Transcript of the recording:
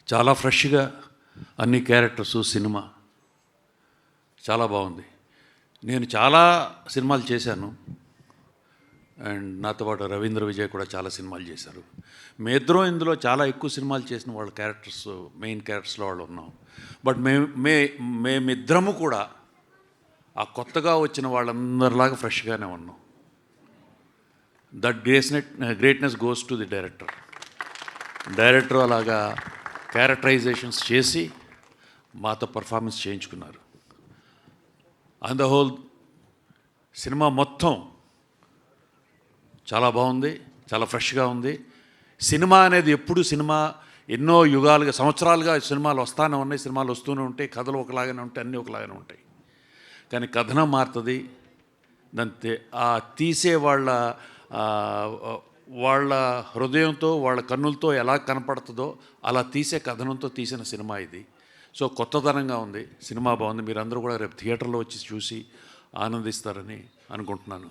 చాలా ఫ్రెష్గా అన్ని క్యారెక్టర్సు సినిమా చాలా బాగుంది. నేను చాలా సినిమాలు చేశాను అండ్ నాతో పాటు రవీంద్ర విజయ్ కూడా చాలా సినిమాలు చేశారు. మీ ఇద్దరం ఇందులో చాలా ఎక్కువ సినిమాలు చేసిన వాళ్ళ క్యారెక్టర్స్ మెయిన్ క్యారెక్టర్స్లో వాళ్ళు ఉన్నాం. బట్ మేమిద్దరము కూడా ఆ కొత్తగా వచ్చిన వాళ్ళందరిలాగా ఫ్రెష్గానే ఉన్నాం. That greatness goes to the director. Director అలాగా క్యారెక్టరైజేషన్స్ చేసి మాతో పర్ఫార్మెన్స్ చేయించుకున్నారు. ఆన్ ద హోల్ సినిమా మొత్తం చాలా బాగుంది, చాలా ఫ్రెష్గా ఉంది. సినిమా అనేది ఎప్పుడు ఎన్నో యుగాలుగా సంవత్సరాలుగా సినిమాలు వస్తూనే ఉన్నాయి, సినిమాలు వస్తూనే ఉంటాయి, కథలు ఒకలాగానే ఉంటాయి, అన్నీ ఒకలాగానే ఉంటాయి. కానీ కథనం మారుతుంది. దాని ఆ తీసే వాళ్ళ హృదయంతో వాళ్ళ కన్నులతో ఎలా కనపడుతుందో అలా తీసే కథనంతో తీసిన సినిమా ఇది. సో కొత్తదనంగా ఉంది, సినిమా బాగుంది. మీరందరూ కూడా రేపు థియేటర్లో వచ్చి చూసి ఆనందిస్తారని అనుకుంటున్నాను.